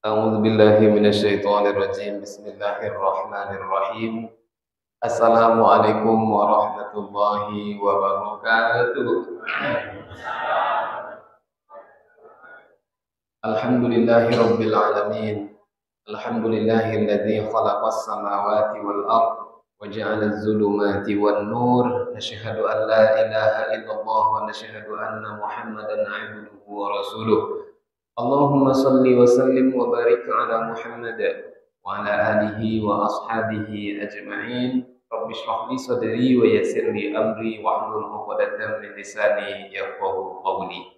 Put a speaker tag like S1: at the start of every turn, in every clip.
S1: أعوذ بالله من الشيطان الرجيم بسم الله الرحمن الرحيم السلام عليكم ورحمة الله وبركاته. الحمد لله رب العالمين. الحمد لله الذي خلق السماوات والأرض وجعل الظلمات والنور. نشهد أن لا إله إلا الله ونشهد أن محمدا عبده ورسوله. اللهم صل وسلم وبارك على محمد وعلى آله وأصحابه أجمعين. رب اشرح لي صدري ويسر لي أمري واحلل عقدة من لساني يفقهوا قولي.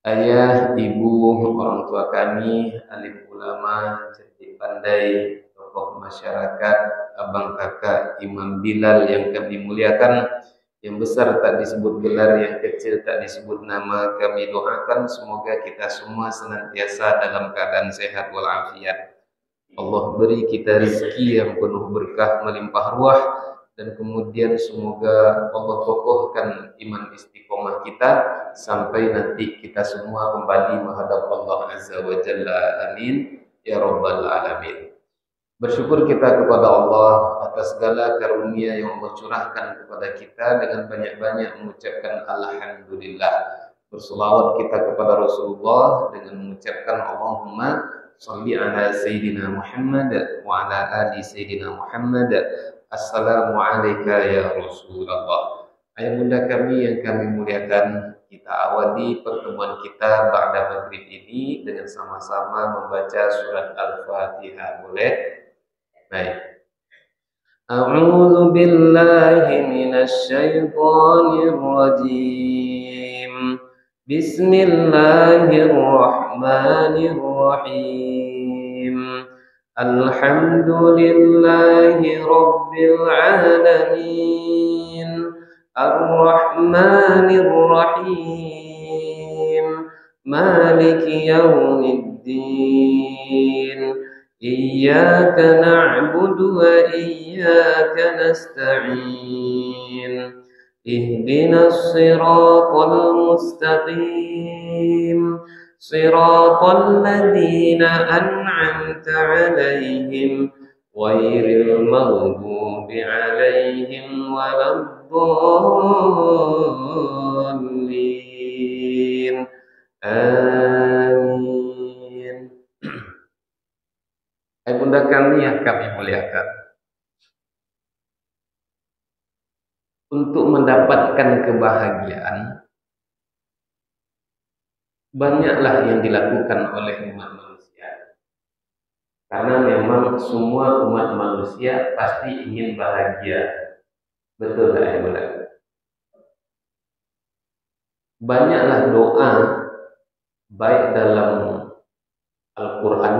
S1: Ayah, ibu, orang tua kami, alim ulama, cerdik pandai, tokoh masyarakat, abang kakak, Imam Bilal yang kami muliakan, yang besar tak disebut gelar, yang kecil tak disebut nama, kami doakan semoga kita semua senantiasa dalam keadaan sehat walafiat. Allah beri kita rezeki yang penuh berkah melimpah ruah, dan kemudian semoga Allah kokohkan iman istiqomah kita sampai nanti kita semua kembali menghadap Allah Azza wa Jalla. Amin ya rabbal alamin. Bersyukur kita kepada Allah atas segala karunia yang Allah curahkan kepada kita dengan banyak-banyak mengucapkan alhamdulillah. Berselawat kita kepada Rasulullah dengan mengucapkan Allahumma shalli ala Sayyidina Muhammad wa ala ali Sayyidina Muhammad. Assalamualaikum ya Rasulullah. Ayah bunda kami yang kami muliakan, kita awali pertemuan kita ba'da maghrib ini dengan sama-sama membaca surat Al-Fatihah. Boleh? Baik. A'udzu billahi minasy syaithanir rajim. Bismillahirrahmanirrahim. Alhamdulillahi rabbil alamin. Ar-Rahmanir Rahim. Maliki yaumiddin. Iyyaka na'budu wa iyyaka nasta'in. Ihdinas siratal mustaqim. Siratal ladzina an'amta 'alaihim ghairil maghdubi 'alaihim waladdallin. Amin. Hai bunda kami yang kami muliakan, untuk mendapatkan kebahagiaan banyaklah yang dilakukan oleh umat manusia. Karena memang semua umat manusia pasti ingin bahagia. Betul tak ya bunda? Banyaklah doa baik dalam Al-Quran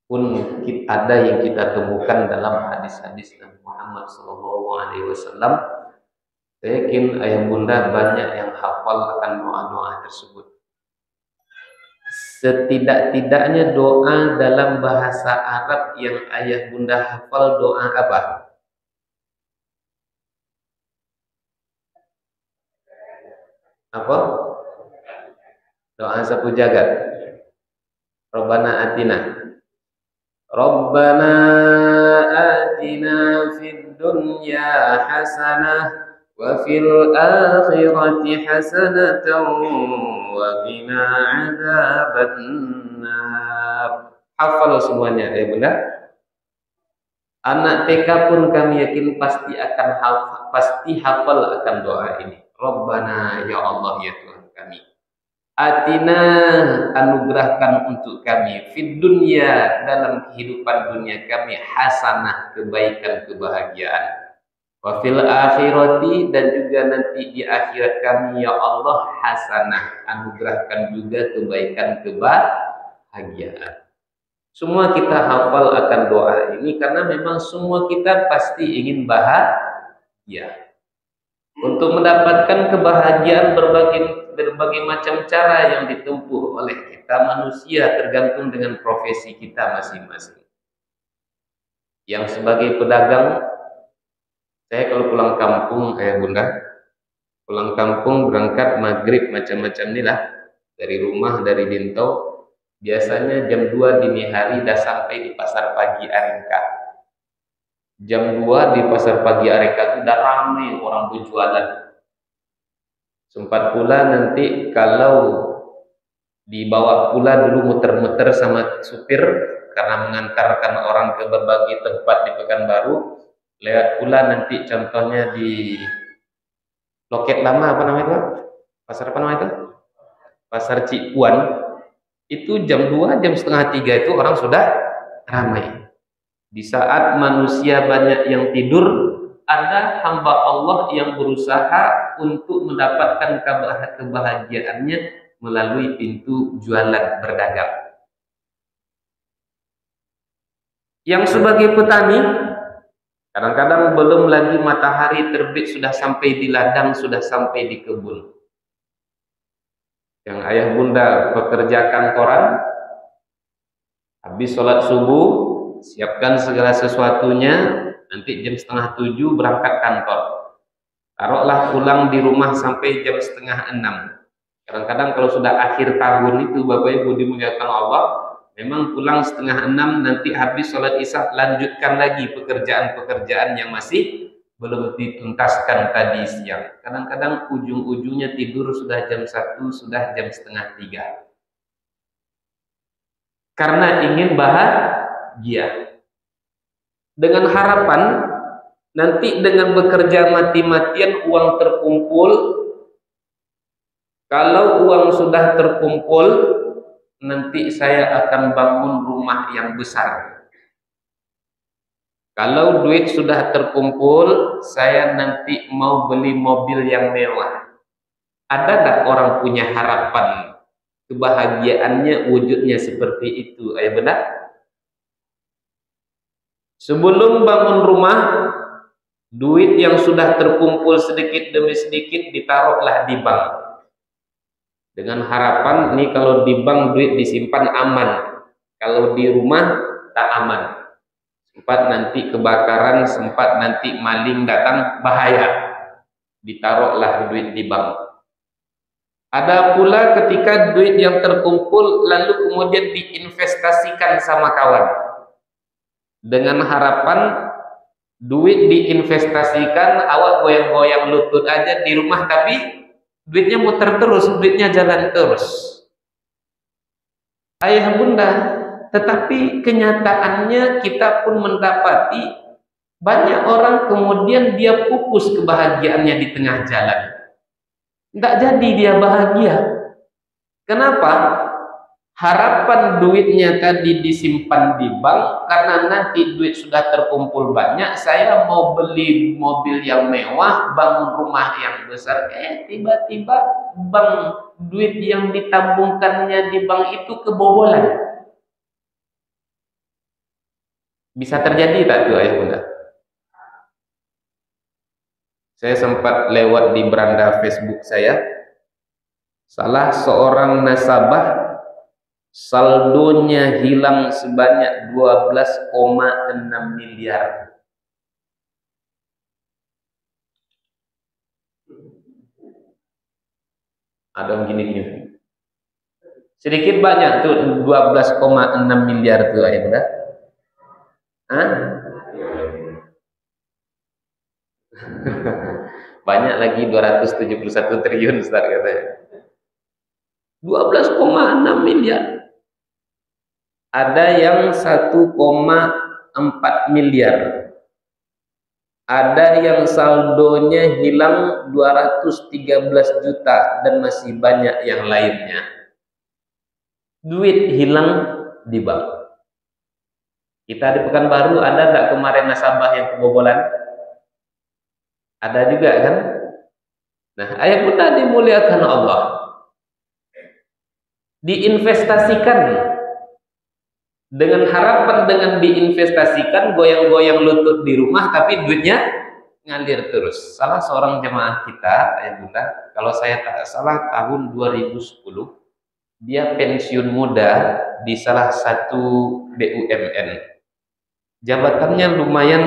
S1: pun ada yang kita temukan dalam hadis-hadis Nabi Muhammad SAW. Saya yakin ayah bunda banyak yang hafal akan doa-doa tersebut. Setidak-tidaknya doa dalam bahasa Arab yang ayah bunda hafal doa apa? Apa? Doa sapu jagat. Rabbana atina. Rabbana atina fid dunya hasanah wa fil akhirati hasanatan wa qina adzabannar. Hafal semuanya ya bunda. Anak TK pun kami yakin pasti hafal akan doa ini. Rabbana ya Allah ya Tuhan kami. Atina, anugerahkan untuk kami fid dunya, dalam kehidupan dunia kami, hasanah, kebaikan, kebahagiaan. Wa fil akhirati, dan juga nanti di akhirat kami ya Allah, hasanah, anugerahkan juga kebaikan, kebahagiaan. Semua kita hafal akan doa ini karena memang semua kita pasti ingin bahagia. Untuk mendapatkan kebahagiaan berbagai macam cara yang ditempuh oleh kita manusia, tergantung dengan profesi kita masing-masing. Yang sebagai pedagang, saya kalau pulang kampung bunda, pulang kampung berangkat maghrib macam-macam inilah, dari rumah, dari Dintau, Biasanya jam 2 dini hari dah sampai di pasar pagi Arengka. Jam 2 di pasar pagi Arengka itu dah ramai orang berjualan. Sempat pula nanti kalau dibawa pula dulu muter-muter sama supir karena mengantarkan orang ke berbagai tempat di Pekanbaru. Lewat pula nanti contohnya di Loket Lama, apa namanya itu? Pasar apa namanya itu? Pasar Cipuan. Itu jam 2, jam setengah 3 itu orang sudah ramai. Di saat manusia banyak yang tidur, ada hamba Allah yang berusaha untuk mendapatkan kebahagiaannya melalui pintu jualan berdagang. Yang sebagai petani, kadang-kadang belum lagi matahari terbit sudah sampai di ladang, sudah sampai di kebun. Yang ayah bunda pekerja kantoran, habis sholat subuh, siapkan segala sesuatunya, nanti jam setengah 7 berangkat kantor. Taruhlah pulang di rumah sampai jam setengah 6. Kadang-kadang kalau sudah akhir tahun itu, Bapak Ibu dimuliakan Allah, memang pulang setengah 6, nanti habis sholat isya, lanjutkan lagi pekerjaan-pekerjaan yang masih belum dituntaskan tadi siang. Kadang-kadang ujung-ujungnya tidur sudah jam 1, sudah jam setengah 3. Karena ingin bahagia. Dengan harapan, nanti dengan bekerja mati-matian uang terkumpul. Kalau uang sudah terkumpul, nanti saya akan bangun rumah yang besar. Kalau duit sudah terkumpul, saya nanti mau beli mobil yang mewah. Ada tak orang punya harapan kebahagiaannya wujudnya seperti itu? Ayah benar? Sebelum bangun rumah, duit yang sudah terkumpul sedikit demi sedikit ditaruhlah di bank. Dengan harapan, nih kalau di bank duit disimpan aman. Kalau di rumah tak aman. Sempat nanti kebakaran, sempat nanti maling datang, bahaya. Ditaruhlah duit di bank. Ada pula ketika duit yang terkumpul lalu kemudian diinvestasikan sama kawan. Dengan harapan duit diinvestasikan, awak goyang-goyang lutut aja di rumah, tapi duitnya muter terus, duitnya jalan terus. Ayah bunda, tetapi kenyataannya kita pun mendapati banyak orang kemudian dia pupus kebahagiaannya di tengah jalan. Tidak jadi dia bahagia. Kenapa? Harapan duitnya tadi disimpan di bank, karena nanti duit sudah terkumpul banyak, saya mau beli mobil yang mewah, bangun rumah yang besar, tiba-tiba bank duit yang ditabungkannya di bank itu kebobolan. Bisa terjadi tak tuh ayah bunda? Saya sempat lewat di beranda Facebook saya, salah seorang nasabah saldonya hilang sebanyak 12,6 miliar. Ada gini-gini. Sedikit banyak tuh 12,6 miliar tuh ayah bunda. Banyak lagi 271 triliun Ustaz katanya. 12,6 miliar. Ada yang 1,4 miliar. Ada yang saldonya hilang 213 juta dan masih banyak yang lainnya. Duit hilang di bank. Kita di Pekanbaru ada tak kemarin nasabah yang kebobolan? Ada juga kan? Nah, ayah bunda dimuliakan Allah. Diinvestasikan dengan harapan, dengan diinvestasikan goyang-goyang lutut di rumah, tapi duitnya ngalir terus. Salah seorang jemaah kita, ayah bunda, kalau saya tak salah tahun 2010, dia pensiun muda di salah satu BUMN. Jabatannya lumayan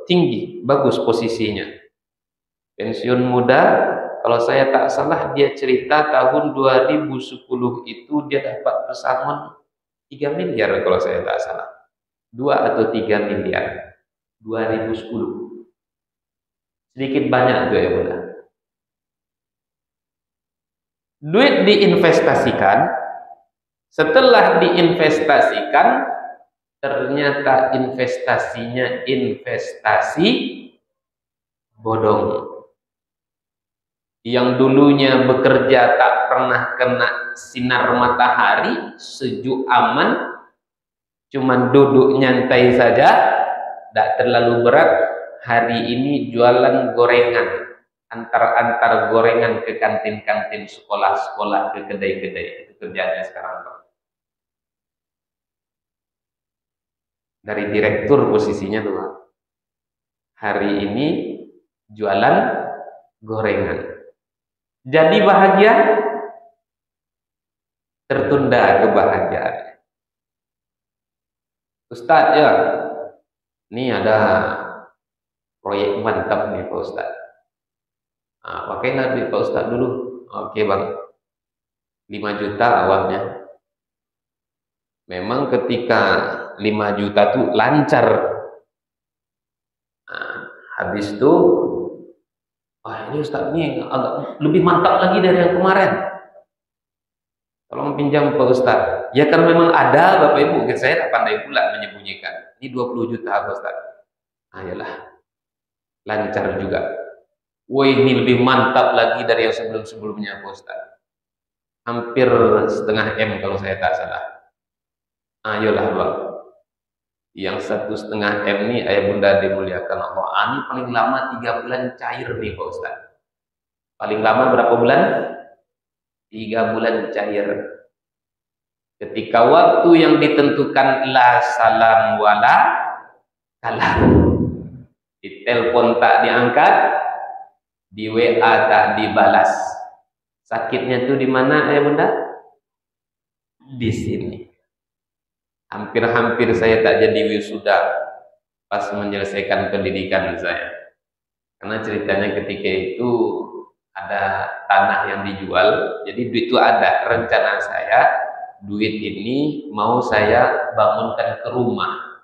S1: tinggi, bagus posisinya. Pensiun muda, Kalau saya tak salah dia cerita tahun 2010 itu dia dapat pesangon 3 miliar kalau saya tak salah. 2 atau 3 miliar. 2010. Sedikit banyak tuh ya Bunda. Duit diinvestasikan, setelah diinvestasikan ternyata investasinya investasi bodong. Yang dulunya bekerja tak pernah kena sinar matahari, sejuk aman, cuman duduk nyantai saja, tak terlalu berat. Hari ini jualan gorengan, antar-antar gorengan ke kantin-kantin sekolah-sekolah, ke kedai-kedai. Itu kerjanya sekarang, Pak. Dari direktur posisinya tuh, Pak. Hari ini jualan gorengan. Jadi bahagia, tertunda kebahagiaan. Ustadz ya, ini ada proyek mantap nih Pak Ustadz. Nah, pakailah duit Pak Ustadz dulu. Oke Bang, 5 juta awalnya. Memang ketika 5 juta tuh lancar. Nah, habis itu, ini Ustadz ini agak lebih mantap lagi dari yang kemarin. Tolong pinjam Pak Ustadz. Ya karena memang ada Bapak Ibu, saya tak pandai pula menyembunyikan. Ini 20 juta Pak Ustadz. Ayolah, lancar juga. Woi, ini lebih mantap lagi dari yang sebelum-sebelumnya Pak Ustadz. Hampir setengah M kalau saya tak salah. Ayolah Bang. Yang 1,5 M ini ayah bunda dimuliakan Allah. Ini paling lama 3 bulan cair nih Pak Ustadz. Paling lama berapa bulan? 3 bulan cair. Ketika waktu yang ditentukan la salam wala kalam. Di telepon tak diangkat, di WA tak dibalas. Sakitnya tuh di mana ayah bunda? Di sini. Hampir-hampir saya tak jadi wisuda pas menyelesaikan pendidikan saya. Karena ceritanya ketika itu ada tanah yang dijual, jadi duit itu ada. Rencana saya, duit ini mau saya bangunkan ke rumah,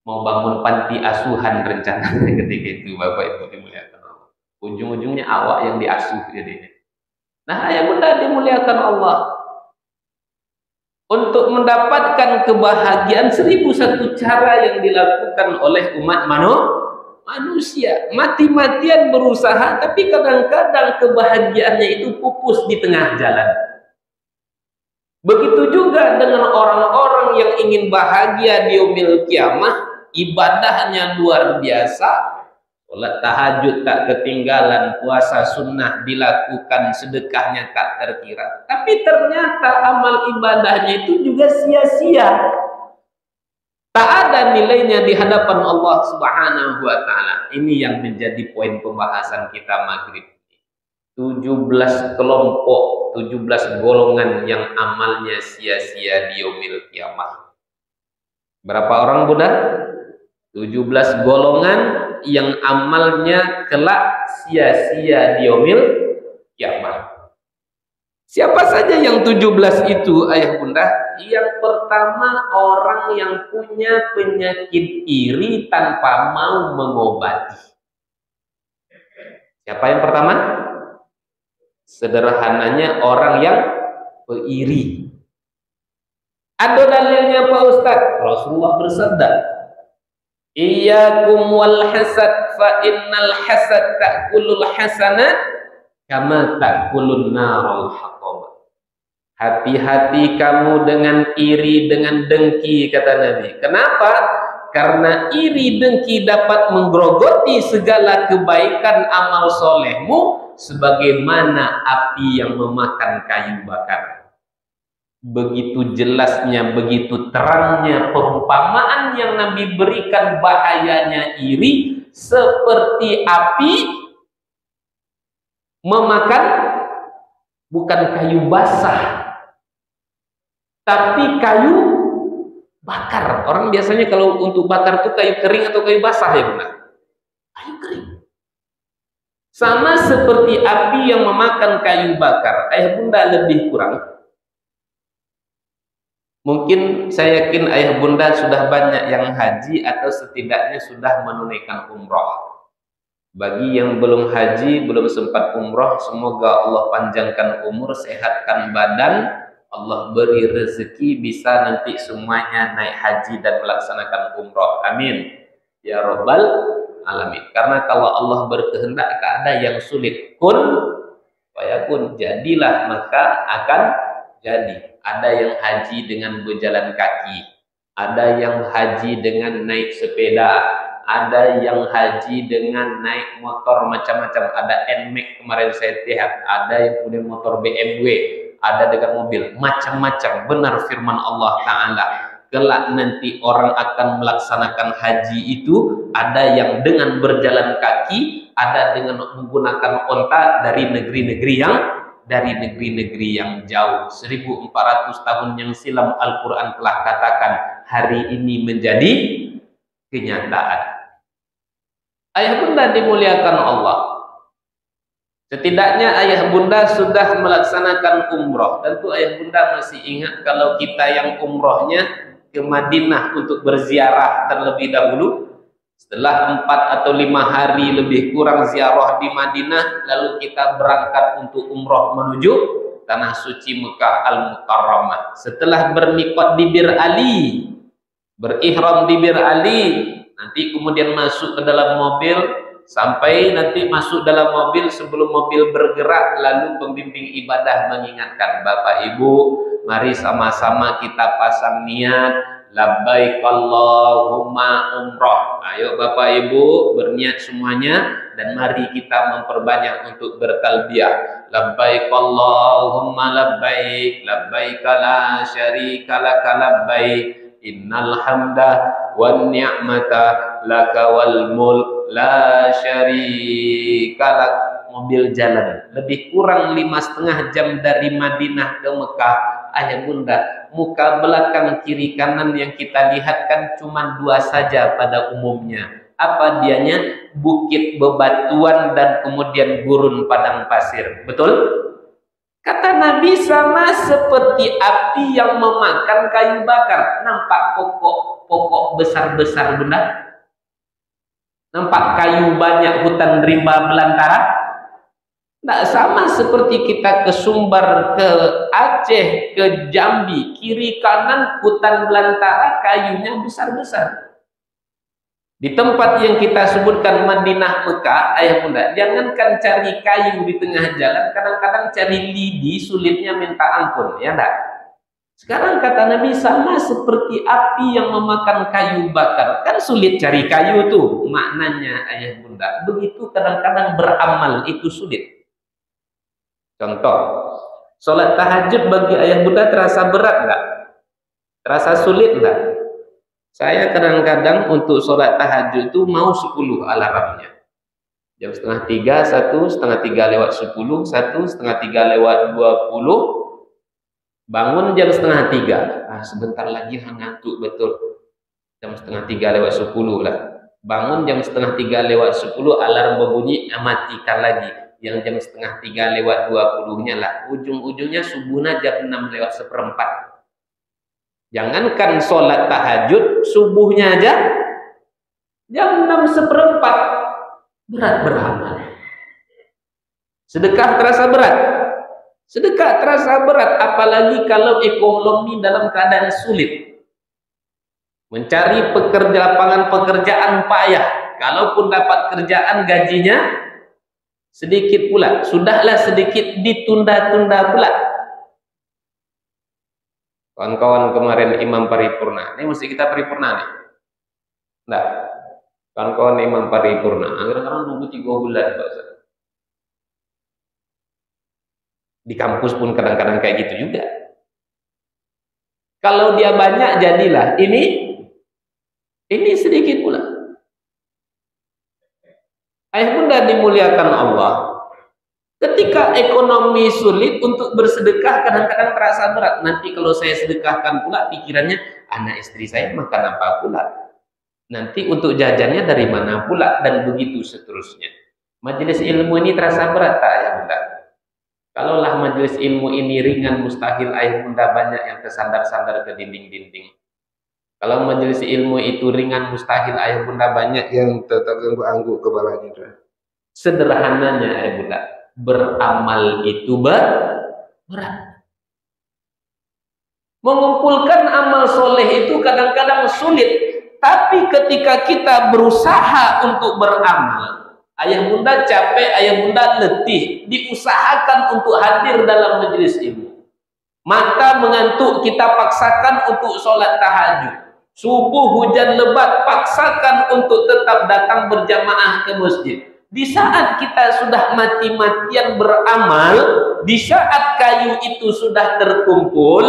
S1: mau bangun panti asuhan rencananya ketika itu Bapak Ibu dimuliakan Allah. Ujung-ujungnya awak yang diasuh jadinya. Nah, ayah bunda dimuliakan Allah. Untuk mendapatkan kebahagiaan 1001 cara yang dilakukan oleh umat manusia. Mati-matian berusaha, tapi kadang-kadang kebahagiaannya itu pupus di tengah jalan. Begitu juga dengan orang-orang yang ingin bahagia di yaumil kiamah, ibadahnya luar biasa. Salat tahajud tak ketinggalan, puasa sunnah dilakukan, sedekahnya tak terkira. Tapi ternyata amal ibadahnya itu juga sia-sia. Tak ada nilainya di hadapan Allah Subhanahu wa taala. Ini yang menjadi poin pembahasan kita maghrib. 17 kelompok, 17 golongan yang amalnya sia-sia di yaumil kiamah. Berapa orang Bunda? 17 golongan yang amalnya kelak sia-sia di yaumil kiamah. Siapa saja yang 17 itu ayah bunda? Yang pertama orang yang punya penyakit iri tanpa mau mengobati. Siapa yang pertama? Sederhananya orang yang peiri. Ada dalilnya Pak Ustadz. Rasulullah bersabda, Iyyakum wal hasad fa innal hasad ta'kulul hasanat kama ta'kulun narul hatab. Hati-hati kamu dengan iri, dengan dengki, kata Nabi. Kenapa? Karena iri dengki dapat menggerogoti segala kebaikan amal solehmu sebagaimana api yang memakan kayu bakar. Begitu jelasnya, begitu terangnya perumpamaan yang Nabi berikan bahayanya iri, seperti api memakan bukan kayu basah, tapi kayu bakar. Orang biasanya kalau untuk bakar tuh kayu kering atau kayu basah ya benar? Kayu kering. Sama seperti api yang memakan kayu bakar. Ayah bunda lebih kurang. Mungkin saya yakin ayah bunda sudah banyak yang haji atau setidaknya sudah menunaikan umroh. Bagi yang belum haji, belum sempat umroh, semoga Allah panjangkan umur, sehatkan badan, Allah beri rezeki bisa nanti semuanya naik haji dan melaksanakan umroh. Amin ya Rabbal alamin. Karena kalau Allah berkehendak ada yang sulit, kun fayakun, jadilah maka akan jadi. Ada yang haji dengan berjalan kaki, ada yang haji dengan naik sepeda, ada yang haji dengan naik motor macam-macam. Ada NMAX kemarin saya lihat, ada yang kemudian motor BMW, ada dengan mobil, macam-macam. Benar firman Allah Ta'ala, kelak nanti orang akan melaksanakan haji itu ada yang dengan berjalan kaki, ada dengan menggunakan onta dari negeri-negeri yang jauh. 1400 tahun yang silam Al-Quran telah katakan, hari ini menjadi kenyataan. Ayah bunda dimuliakan Allah. Setidaknya ayah bunda sudah melaksanakan umroh. Tentu ayah bunda masih ingat kalau kita yang umrohnya ke Madinah untuk berziarah terlebih dahulu. Setelah 4 atau 5 hari lebih kurang ziarah di Madinah, lalu kita berangkat untuk umroh menuju tanah suci Mekah Al-Mukarramah. Setelah bermiqat di Bir Ali, berihram di Bir Ali, nanti kemudian masuk ke dalam mobil, sampai nanti masuk dalam mobil, sebelum mobil bergerak, lalu pembimbing ibadah mengingatkan, Bapak Ibu, mari sama-sama kita pasang niat, labbaik Allahumma umroh. Ayo Bapak Ibu berniat semuanya, dan mari kita memperbanyak untuk bertalbiyah. Labbaik Allahumma labbaik, labbaik la syarika laka labbaik, innal hamda wan ni'mata laka wal mulk la syarika lak. Mobil jalan lebih kurang 5,5 jam dari Madinah ke Mekah. Ayah bunda, muka belakang kiri kanan yang kita lihat kan cuma 2 saja pada umumnya. Apa dianya? Bukit bebatuan dan kemudian gurun padang pasir. Betul? Kata Nabi, sama seperti api yang memakan kayu bakar. Nampak pokok besar-besar bunda? Nampak kayu banyak, hutan rimba belantara? Tidak sama seperti kita ke Sumbar, ke Aceh, ke Jambi, kiri kanan hutan belantara, kayunya besar-besar. Di tempat yang kita sebutkan Madinah Mekah, ayah bunda, jangankan cari kayu di tengah jalan, kadang-kadang cari lidi sulitnya minta ampun, ya enggak? Sekarang kata Nabi, sama seperti api yang memakan kayu bakar. Kan sulit cari kayu tuh, maknanya ayah bunda. Begitu kadang-kadang beramal itu sulit. Contoh, sholat tahajud bagi ayah bunda terasa berat enggak? Terasa sulit enggak? Saya kadang-kadang untuk sholat tahajud itu mau 10 alarmnya. Jam setengah 3, 1, setengah 3 lewat 10, 1, setengah 3 lewat 20, bangun jam setengah 3. Sebentar lagi ngantuk betul. Jam setengah 3 lewat 10 lah. Bangun jam setengah 3 lewat 10, alarm berbunyi, matikan lagi. Yang jam setengah 3 lewat 20-nya lah. Ujung-ujungnya subuhnya jam 6 lewat 1/4. Jangankan sholat tahajud, subuhnya aja jam 6 1/4. Berat beramal. Sedekah terasa berat. Sedekah terasa berat, apalagi kalau ekonomi dalam keadaan sulit. Mencari lapangan pekerjaan payah. Kalaupun dapat kerjaan, gajinya sedikit pula. Sudahlah sedikit, ditunda-tunda pula. Kawan-kawan kemarin imam paripurna. Ini mesti kita paripurna nih. Enggak. Kawan-kawan imam paripurna. Kadang-kadang nunggu 3 bulan, Pak Ustaz. Di kampus pun kadang-kadang kayak gitu juga. Kalau dia banyak jadilah. Ini sedikit pula. Ayah bunda dimuliakan Allah. Ketika ekonomi sulit, untuk bersedekah kadang-kadang terasa berat. Nanti kalau saya sedekahkan pula, pikirannya anak istri saya makan apa pula. Nanti untuk jajannya dari mana pula, dan begitu seterusnya. Majelis ilmu ini terasa berat tak ayah bunda? Kalaulah majelis ilmu ini ringan, mustahil ayah bunda banyak yang tersandar-sandar ke dinding-dinding. Kalau majelis ilmu itu ringan, mustahil ayah bunda banyak yang terganggu-anggu kepalanya. Sederhananya ayah bunda, beramal itu berat. Mengumpulkan amal soleh itu kadang-kadang sulit, tapi ketika kita berusaha untuk beramal, ayah bunda capek, ayah bunda letih, diusahakan untuk hadir dalam majelis ilmu. Mata mengantuk, kita paksakan untuk sholat tahajud. Subuh hujan lebat, paksakan untuk tetap datang berjamaah ke masjid. Di saat kita sudah mati-matian beramal, di saat kayu itu sudah terkumpul,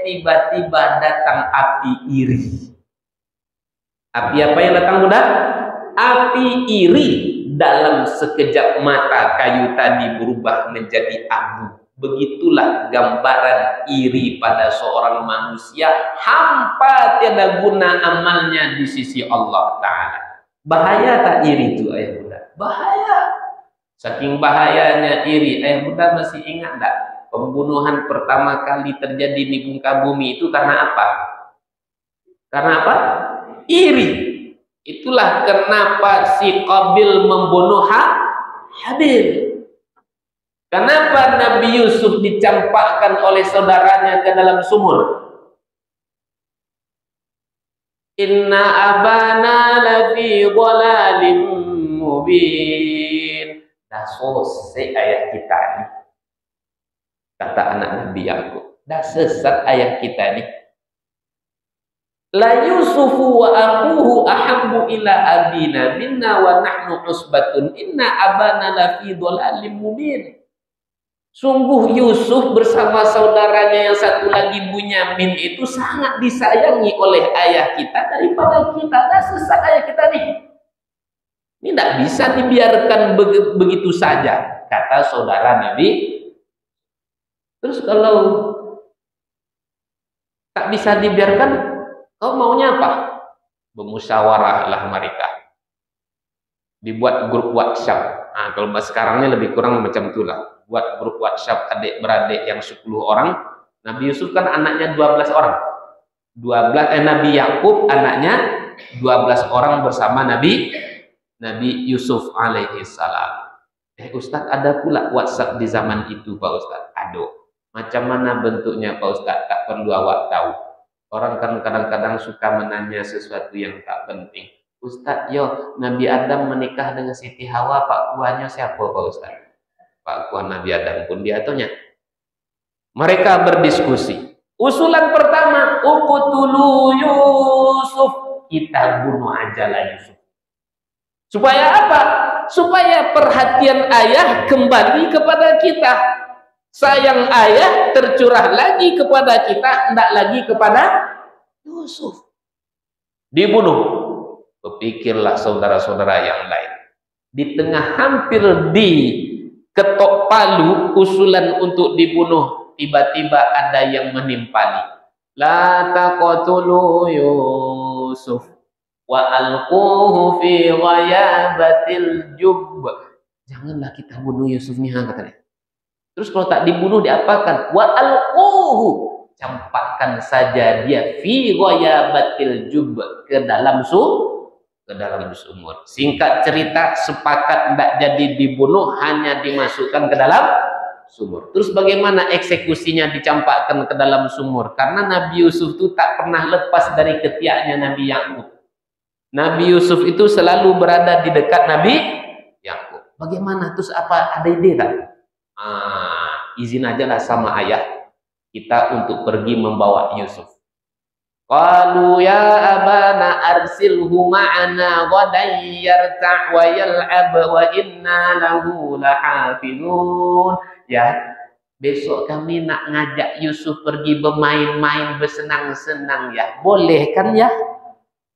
S1: tiba-tiba datang api iri. Api apa yang datang bunda? Api iri. Dalam sekejap mata kayu tadi berubah menjadi abu. Begitulah gambaran iri pada seorang manusia, hampa tiada guna amalnya di sisi Allah Ta'ala. Bahaya tak iri itu ayah bunda? Bahaya. Saking bahayanya iri, ayah bunda masih ingat tak? Pembunuhan pertama kali terjadi di muka bumi itu karena apa? Karena apa? Iri. Itulah kenapa si Qabil membunuh Habil. Kenapa Nabi Yusuf dicampakkan oleh saudaranya ke dalam sumur? Inna abana lafi dhalalin mubin. Dah selesai ayat kita ini. Kata anak Nabi Yakub, dah sesat ayat kita ini. La Yusufu wa akuhu ahabbu ila abina minna wa nahnu usbatun inna abana lafi dhalalin mubin. Sungguh Yusuf bersama saudaranya yang satu lagi Bunyamin itu sangat disayangi oleh ayah kita daripada kita. Dah sesat ayah kita nih. Ini tidak bisa dibiarkan begitu saja, kata saudara Nabi. Terus kalau tak bisa dibiarkan, kau maunya apa? Bermusyawarahlah mereka. Dibuat grup WhatsApp. Nah, kalau sekarangnya lebih kurang macam itulah. Buat grup WhatsApp adik-beradik yang 10 orang. Nabi Yusuf kan anaknya 12 orang. Nabi Yakub anaknya 12 orang bersama Nabi Yusuf alaihi salam. Ustaz, ada pula WhatsApp di zaman itu Pak Ustaz. Aduh, macam mana bentuknya Pak Ustaz? Tak perlu awak tahu. Orang kan kadang-kadang suka menanya sesuatu yang tak penting. Ustaz, Nabi Adam menikah dengan Siti Hawa, Pak Kuahnya siapa Pak Ustaz? Pak Kuah Nabi Adam pun dia tanya. Mereka berdiskusi. Usulan pertama, uqtulu Yusuf. Kita bunuh ajalah Yusuf. Supaya apa? Supaya perhatian ayah kembali kepada kita. Sayang ayah tercurah lagi kepada kita, tidak lagi kepada Yusuf. Dibunuh. Berpikirlah saudara-saudara yang lain. Di tengah hampir ketok palu usulan untuk dibunuh, tiba-tiba ada yang menimpali. La taqtulu Yusuf wa alquhu fi ghayabatil jubb. Janganlah kita bunuh Yusuf nih, katanya. Terus kalau tak dibunuh diapakan? Wa alquhu, campakkan saja dia fi ghayabatil jubb, ke dalam sumur. Singkat cerita, sepakat tidak jadi dibunuh, hanya dimasukkan ke dalam sumur. Terus bagaimana eksekusinya dicampakkan ke dalam sumur? Karena Nabi Yusuf itu tak pernah lepas dari ketiaknya Nabi Yakub. Nabi Yusuf itu selalu berada di dekat Nabi Yakub. Bagaimana? Terus apa? Ada ide tak? Izin aja lah sama ayah kita untuk pergi membawa Yusuf. Qalu ya abana arsilhu ma'ana ghadan yarta' wa yal'ab wa inna lahu lahafizun. Ya, besok kami nak ngajak Yusuf pergi bermain-main, bersenang-senang ya. Boleh kan ya?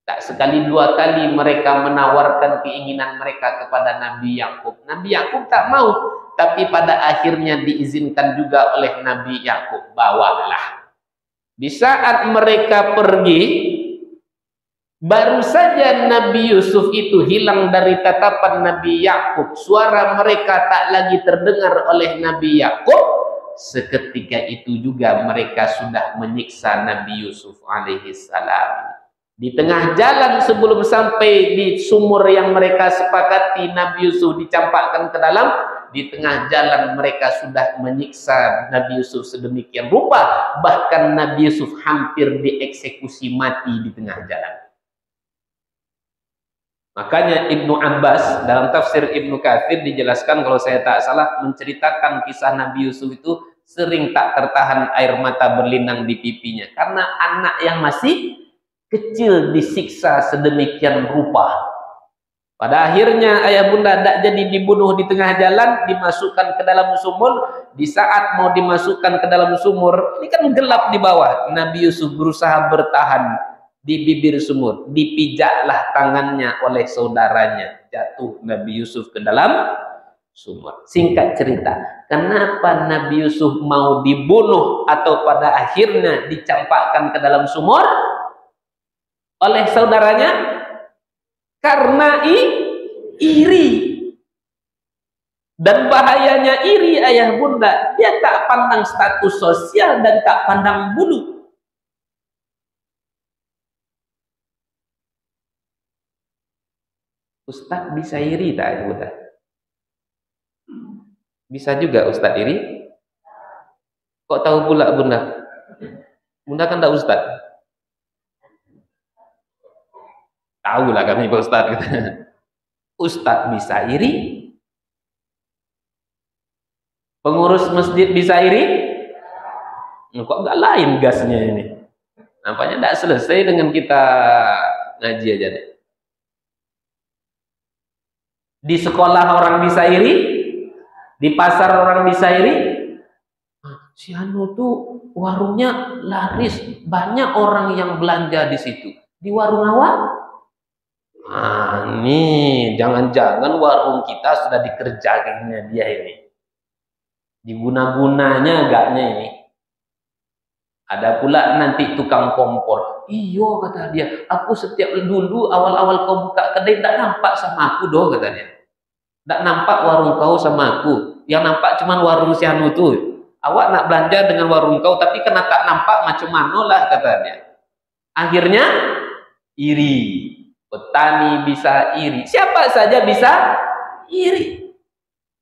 S1: Tak sekali dua kali mereka menawarkan keinginan mereka kepada Nabi Yakub. Nabi Yakub tak mau, tapi pada akhirnya diizinkan juga oleh Nabi Yakub. Bawalah. Di saat mereka pergi, Baru saja Nabi Yusuf itu hilang dari tatapan Nabi Yakub, suara mereka tak lagi terdengar oleh Nabi Yakub, seketika itu juga mereka sudah menyiksa Nabi Yusuf alaihissalam. Di tengah jalan sebelum sampai di sumur yang mereka sepakati Nabi Yusuf dicampakkan ke dalam, di tengah jalan mereka sudah menyiksa Nabi Yusuf sedemikian rupa, bahkan Nabi Yusuf hampir dieksekusi mati di tengah jalan. Makanya Ibnu Abbas dalam tafsir Ibnu Katsir dijelaskan, kalau saya tak salah, menceritakan kisah Nabi Yusuf itu sering tak tertahan air mata berlinang di pipinya karena anak yang masih kecil disiksa sedemikian rupa. Pada akhirnya ayah bunda tidak jadi dibunuh di tengah jalan, dimasukkan ke dalam sumur. Di saat mau dimasukkan ke dalam sumur, ini kan gelap di bawah, Nabi Yusuf berusaha bertahan di bibir sumur, dipijaklah tangannya oleh saudaranya, jatuh Nabi Yusuf ke dalam sumur. Singkat cerita, kenapa Nabi Yusuf mau dibunuh atau pada akhirnya dicampakkan ke dalam sumur oleh saudaranya? Karena iri. Dan bahayanya iri ayah bunda, dia tak pandang status sosial dan tak pandang bulu. Ustadz bisa iri tak ayah bunda? Bisa juga Ustadz iri? Kok tahu pula bunda? Bunda kan tak Ustadz. Tahu lah kami Pak Ustadz. Ustadz bisa iri? Pengurus masjid bisa iri? Kok nggak lain gasnya ini? Nampaknya tidak selesai dengan kita ngaji aja deh. Di sekolah orang bisa iri, di pasar orang bisa iri. Si Anu tuh warungnya laris, banyak orang yang belanja di situ. Di warung awak, nih jangan-jangan warung kita sudah dikerjakannya dia ini, diguna-gunanya agaknya ini. Ada pula nanti tukang kompor. Iyo kata dia, aku setiap dulu awal-awal kau buka kedai tak nampak sama aku doh kata dia. Tak nampak warung kau sama aku. Yang nampak cuma warung si Anu tuh. Awak nak belanja dengan warung kau, tapi kena tak nampak macam mana lah kata dia. Akhirnya iri. Petani bisa iri. Siapa saja bisa iri.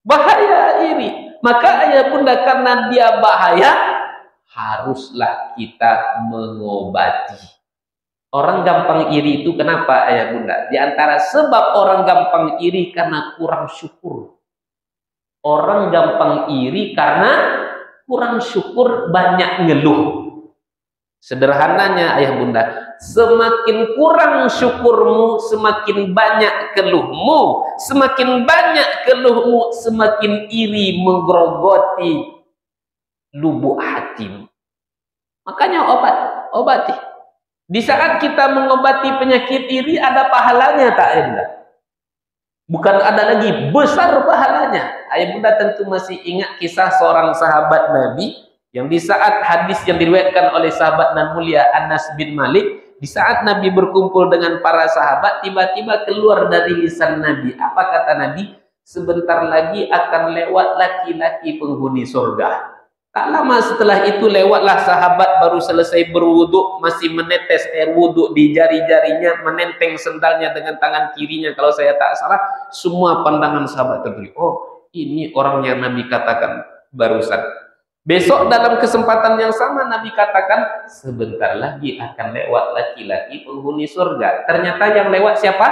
S1: Bahaya iri. Maka ayah bunda karena dia bahaya, haruslah kita mengobati. Orang gampang iri itu kenapa ayah bunda? Di antara sebab orang gampang iri karena kurang syukur. Orang gampang iri karena kurang syukur, banyak ngeluh. Sederhananya ayah bunda, semakin kurang syukurmu, semakin banyak keluhmu. Semakin banyak keluhmu, semakin iri menggerogoti lubuk hatimu. Makanya obati. Di saat kita mengobati penyakit iri, ada pahalanya tak ayah bunda? Bukan ada lagi, besar pahalanya. Ayah bunda tentu masih ingat kisah seorang sahabat Nabi yang di saat hadis yang diriwayatkan oleh sahabat nan mulia Anas bin Malik, di saat Nabi berkumpul dengan para sahabat, tiba-tiba keluar dari lisan Nabi. Apa kata Nabi? Sebentar lagi akan lewat laki-laki penghuni surga. Tak lama setelah itu lewatlah sahabat baru selesai berwuduk, masih menetes air wuduk di jari-jarinya, menenteng sendalnya dengan tangan kirinya kalau saya tak salah. Semua pandangan sahabat tertuju, oh ini orang yang Nabi katakan barusan. Besok dalam kesempatan yang sama Nabi katakan sebentar lagi akan lewat laki-laki penghuni surga. Ternyata yang lewat siapa?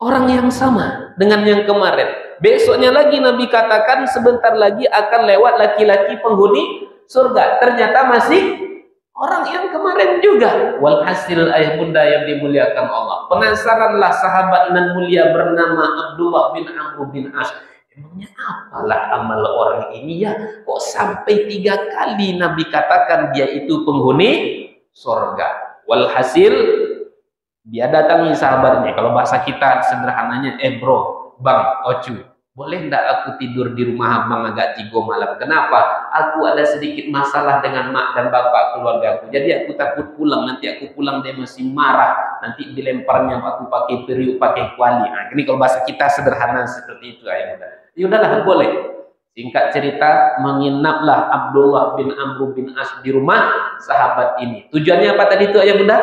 S1: Orang yang sama dengan yang kemarin. Besoknya lagi Nabi katakan sebentar lagi akan lewat laki-laki penghuni surga. Ternyata masih orang yang kemarin juga. Walhasil ayah bunda yang dimuliakan Allah, penasaranlah sahabat nan mulia bernama Abdullah bin Amr bin As. Emangnya apalah amal orang ini ya? Kok sampai 3 kali Nabi katakan dia itu penghuni surga. Walhasil dia datangi sahabatnya. Kalau bahasa kita sederhananya, bro, bang, ocu. boleh ndak aku tidur di rumah abang agak 3 malam? Kenapa? Aku ada sedikit masalah dengan mak dan bapak keluarga aku. Jadi aku takut pulang. Nanti aku pulang dia masih marah. Nanti dilemparnya aku pakai periuk, pakai kuali. Nah, ini kalau bahasa kita sederhana seperti itu, ayah bunda. Ya udahlah, boleh. Singkat cerita, menginaplah Abdullah bin Amr bin As di rumah sahabat ini. Tujuannya apa tadi itu, ayah bunda?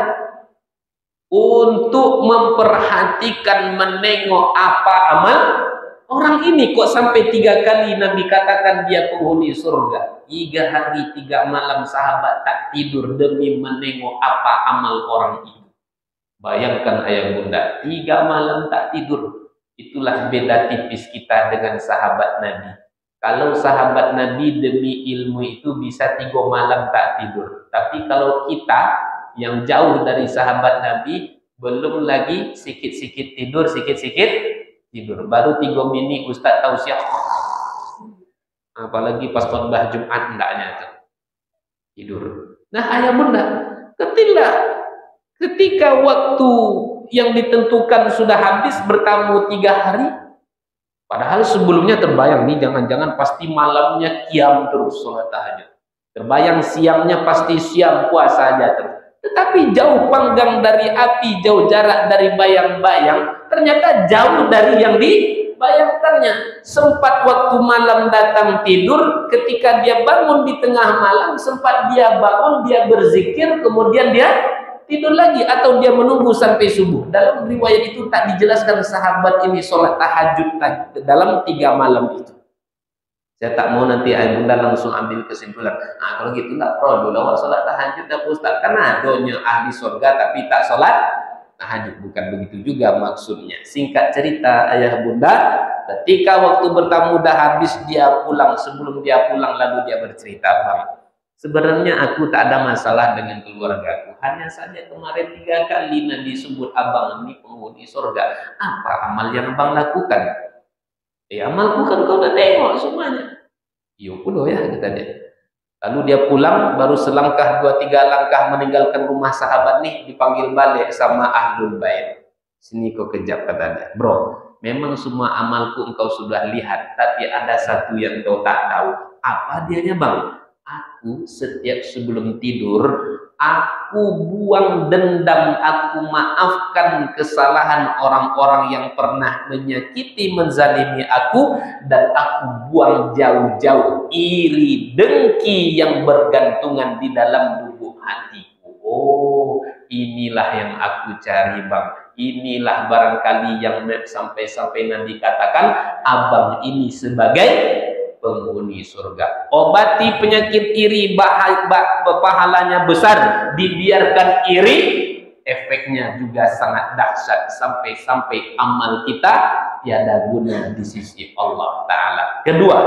S1: Untuk memperhatikan, menengok apa amal orang ini. Kok sampai 3 kali Nabi katakan dia penghuni surga? 3 hari 3 malam sahabat tak tidur demi menengok apa amal orang itu. Bayangkan ayah bunda, 3 malam tak tidur. Itulah beda tipis kita dengan sahabat Nabi. Kalau sahabat Nabi demi ilmu itu bisa 3 malam tak tidur. Tapi kalau kita yang jauh dari sahabat Nabi, belum lagi sikit-sikit tidur, sikit-sikit tidur. Baru 3 mini Ustaz tausiah. Apalagi pas khutbah Jumat hendaknya tuh tidur. Nah, ayah bunda, ketika waktu yang ditentukan sudah habis, bertamu 3 hari, padahal sebelumnya terbayang nih, jangan-jangan pasti malamnya qiyam terus sholat tahajud. Terbayang siangnya pasti siang puasa aja terus. Tetapi jauh panggang dari api, jauh jarak dari bayang-bayang, ternyata jauh dari yang dibayangkannya. Sempat waktu malam datang tidur, ketika dia bangun di tengah malam, sempat dia bangun, dia berzikir, kemudian dia tidur lagi, atau dia menunggu sampai subuh. Dalam riwayat itu tak dijelaskan sahabat ini sholat tahajud dalam 3 malam itu. Saya tak mau nanti ayah bunda langsung ambil kesimpulan. Nah, kalau gitu nggak perlu lawat sholat tahajud dah Ustaz. Kan adanya ahli surga tapi tak sholat tahajud. Bukan begitu juga maksudnya. Singkat cerita ayah bunda, ketika waktu bertamu dah habis, dia pulang. Sebelum dia pulang lalu dia bercerita, Bang, sebenarnya aku tak ada masalah dengan keluargaku. Hanya saja kemarin 3 kali Nabi sebut abang ini penghuni surga. Apa amal yang abang lakukan? Amalku kan kau udah tengok semuanya. Iya pula ya, kata dia. Lalu dia pulang, baru selangkah 2-3 langkah meninggalkan rumah sahabat nih, dipanggil balik sama ahlul bait. Sini kau kejap, kata dia. Bro, memang semua amalku engkau sudah lihat, tapi ada satu yang kau tak tahu. Apa dianya, Bang? Aku setiap sebelum tidur, aku buang dendam, aku maafkan kesalahan orang-orang yang pernah menyakiti, menzalimi aku, dan aku buang jauh-jauh iri, dengki yang bergantungan di dalam lubuk hatiku. Oh, inilah yang aku cari, Bang. Inilah barangkali yang sampai-sampai Nabi katakan abang ini sebagai penghuni surga. Obati penyakit iri, pahalanya besar. Dibiarkan iri, efeknya juga sangat dahsyat, sampai-sampai amal kita tiada guna di sisi Allah Ta'ala. Kedua,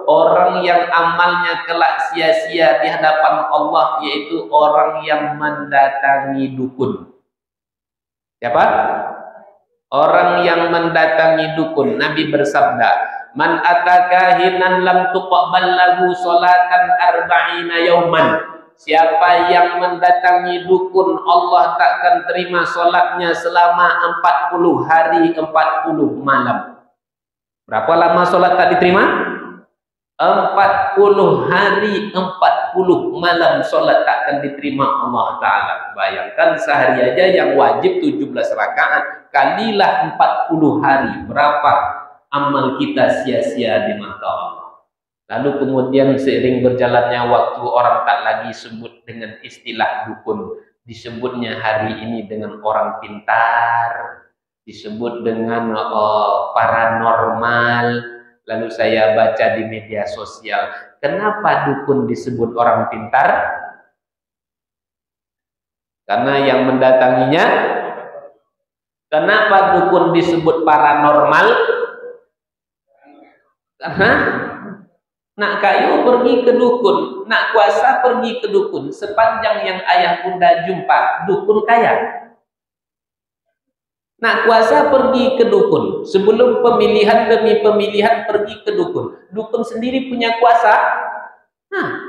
S1: orang yang amalnya kelak sia-sia di hadapan Allah, yaitu orang yang mendatangi dukun. Siapa? Orang yang mendatangi dukun. Nabi bersabda, man atakahinan lam tuqbal lahu salatan arba'ina yauman. Siapa yang mendatangi dukun, Allah takkan terima solatnya selama 40 hari 40 malam. Berapa lama solat tak diterima? 40 hari 40 malam solat takkan diterima Allah Ta'ala. Bayangkan sehari aja yang wajib 17 rakaat, kalilah 40 hari, berapa amal kita sia-sia di mata Allah. Lalu kemudian seiring berjalannya waktu, orang tak lagi sebut dengan istilah dukun. Disebutnya hari ini dengan orang pintar, disebut dengan paranormal. Lalu saya baca di media sosial, kenapa dukun disebut orang pintar? Karena yang mendatanginya. Kenapa dukun disebut paranormal? Karena nak kayu pergi ke dukun, nak kuasa pergi ke dukun. Sepanjang yang ayah bunda jumpa, dukun kaya. Nak kuasa pergi ke dukun. Sebelum pemilihan demi pemilihan pergi ke dukun. Dukun sendiri punya kuasa. Nah,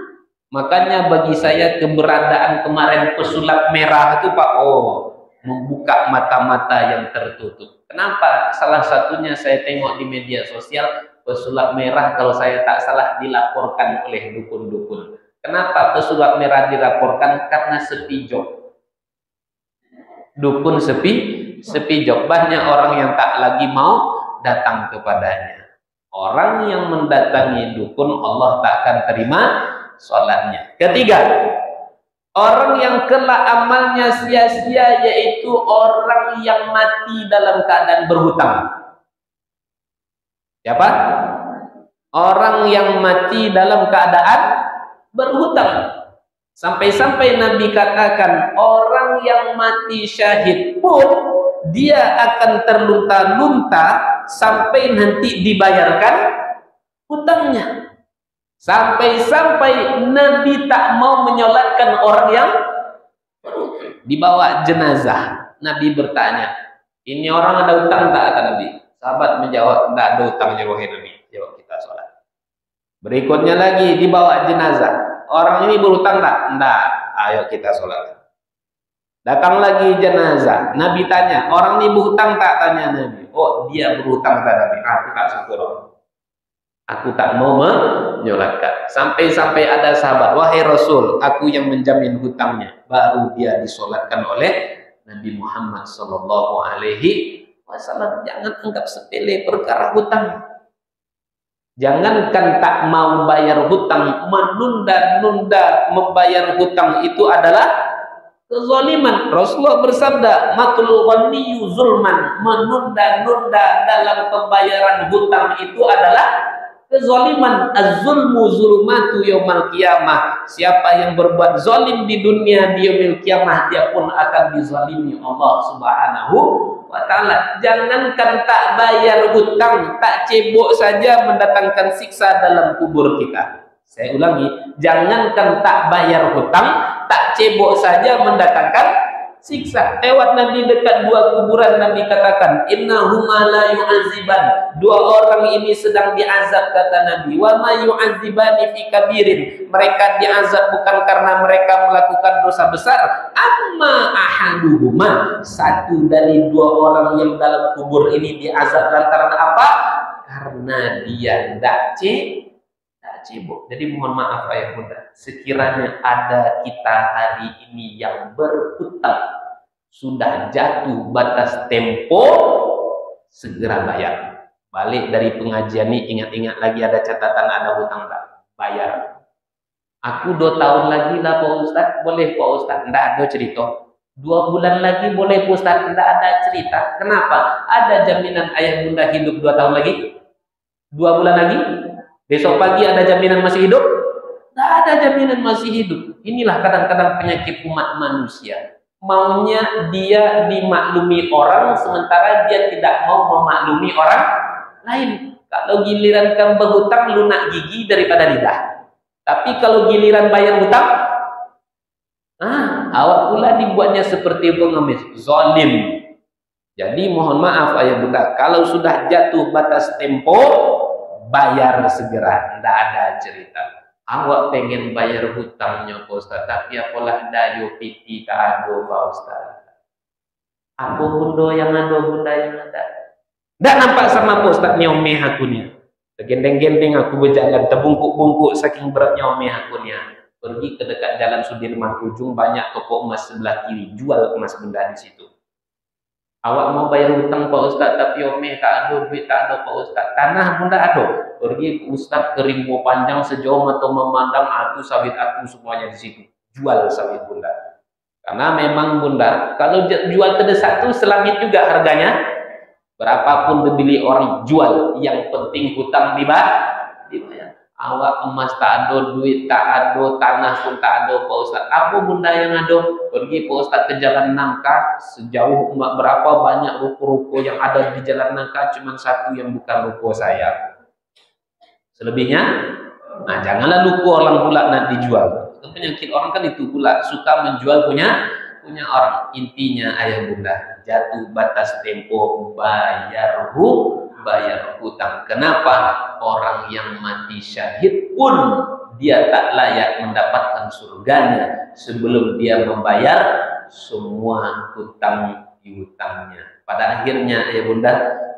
S1: makanya bagi saya keberadaan kemarin pesulap merah itu Pak, membuka mata-mata yang tertutup. Kenapa? Salah satunya saya tengok di media sosial, pesulap merah kalau saya tak salah dilaporkan oleh dukun-dukun. Kenapa pesulap merah dilaporkan? Karena sepi job. Dukun sepi job. Banyak orang yang tak lagi mau datang kepadanya. Orang yang mendatangi dukun, Allah tak akan terima sholatnya. Ketiga, orang yang kelak amalnya sia-sia, yaitu orang yang mati dalam keadaan berhutang. Siapa? Orang yang mati dalam keadaan berhutang. Sampai-sampai Nabi katakan, orang yang mati syahid pun dia akan terlunta-lunta sampai nanti dibayarkan hutangnya. Sampai-sampai Nabi tak mau menyolatkan orang yang dibawa jenazah. Nabi bertanya, ini orang ada hutang tak? Kata Nabi. Sahabat menjawab, tidak ada hutangnya wahai Nabi. Jawab, kita sholat. Berikutnya lagi dibawa jenazah. Orang ini berhutang tak? Tidak. Ayo kita sholat. Datang lagi jenazah. Nabi tanya, orang ini berhutang tak? Tanya Nabi. Oh, dia berhutang tak Nabi. Aku tak syukur. Aku tak mau menyolatkan. Sampai-sampai ada sahabat, wahai Rasul, aku yang menjamin hutangnya. Baru dia disolatkan oleh Nabi Muhammad Sallallahu Alaihi Wasallam. Jangan anggap sepele perkara hutang. Jangankan tak mau bayar hutang, menunda-nunda membayar hutang itu adalah kezaliman. Rasulullah bersabda, matul ghaniyyu zulman. Menunda-nunda dalam pembayaran hutang itu adalah kezaliman. Az-zulmu zulmatu yaumil qiyamah. Siapa yang berbuat zalim di dunia, di yaumil qiyamah dia pun akan dizalimi Allah Subhanahu wa ta'ala. Jangankan tak bayar hutang, tak cebok saja mendatangkan siksa dalam kubur kita. Saya ulangi, jangankan tak bayar hutang, tak cebok saja mendatangkan siksa. Lewat Nabi dekat dua kuburan, Nabi katakan, innahuma la yu'aziban. Dua orang ini sedang diazab, kata Nabi. Wa ma yu'azibani fi kabirin. Mereka diazab bukan karena mereka melakukan dosa besar. Amma ahaduhuma. Satu dari dua orang yang dalam kubur ini diazab lantaran apa? Karena dia tidak cebok. Jadi mohon maaf ayah bunda, sekiranya ada kita hari ini yang berhutang, sudah jatuh batas tempo, segera bayar. Balik dari pengajian ini, ingat-ingat lagi ada catatan, ada hutang tak? Bayar. Aku 2 tahun lagi lah Pak Ustaz, boleh Pak Ustaz? Tidak ada cerita. 2 bulan lagi boleh Pak Ustaz? Tidak ada cerita. Kenapa? Ada jaminan ayah bunda hidup 2 tahun lagi? 2 bulan lagi? Besok pagi ada jaminan masih hidup? Tidak ada jaminan masih hidup. Inilah kadang-kadang penyakit umat manusia. Maunya dia dimaklumi orang, sementara dia tidak mau memaklumi orang lain. Kalau giliran kamu berhutang, lunak gigi daripada lidah. Tapi kalau giliran bayar hutang, awak pula dibuatnya seperti pengemis, zalim. Jadi mohon maaf ayah bunda, kalau sudah jatuh batas tempo, bayar segera, tidak ada cerita. Awak pengen bayar hutangnya Pak Ustaz, tapi apalah dayo piti tak ada Pak Ustaz. Apa bunda yang ada, bunda yang ada. Tak nampak sama Pak Ustaz nyomeh aku ni. Tergendeng-gendeng aku berjalan, terbungkuk-bungkuk saking beratnya omeh aku ni. Pergi ke dekat jalan Sudirman ujung, banyak toko emas sebelah kiri, jual emas benda di situ. Awak mau bayar hutang Pak Ustaz, tapi omeh tak ada, duit tak ada Pak Ustaz. Tanah bunda ada. Pergi Ustaz ke Rimbo Panjang, sejauh mata memandang aku, sawit aku semuanya di situ. Jual sawit bunda. Karena memang bunda, kalau jual terdesak tu selangit juga harganya. Berapapun dibeli orang jual, yang penting hutang dibayar. Awak emas tak ada, duit tak ada, tanah pun tak ada Pak Ustaz. Apa bunda yang ada? Pergi Pak Ustaz ke Jalan Nangka, sejauh berapa banyak ruko-ruko yang ada di Jalan Nangka, cuma satu yang bukan ruko saya. Selebihnya, janganlah ruko orang pula nak dijual. Penyakit orang kan itu pula, suka menjual punya orang. Intinya ayah bunda, jatuh batas tempo, bayar hutang. Kenapa? Orang yang mati syahid pun dia tak layak mendapatkan surganya sebelum dia membayar semua hutang dihutangnya. Pada akhirnya ya bunda,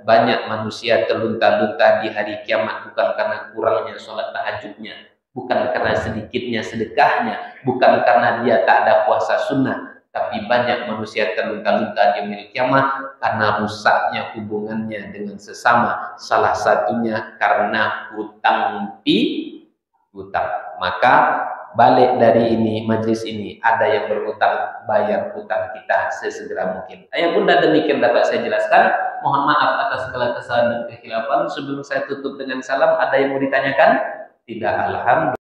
S1: banyak manusia terlunta-lunta di hari kiamat bukan karena kurangnya sholat tahajudnya, bukan karena sedikitnya sedekahnya, bukan karena dia tak ada puasa sunnah, tapi banyak manusia terlunta-lunta di hari kiamat karena rusaknya hubungannya dengan sesama, salah satunya karena hutang hutang. Maka balik dari ini, majlis ini, ada yang berhutang, bayar hutang kita sesegera mungkin. Ayah bunda, demikian dapat saya jelaskan. Mohon maaf atas segala kesalahan dan kekhilafan. Sebelum saya tutup dengan salam, ada yang mau ditanyakan? Tidak, alhamdulillah.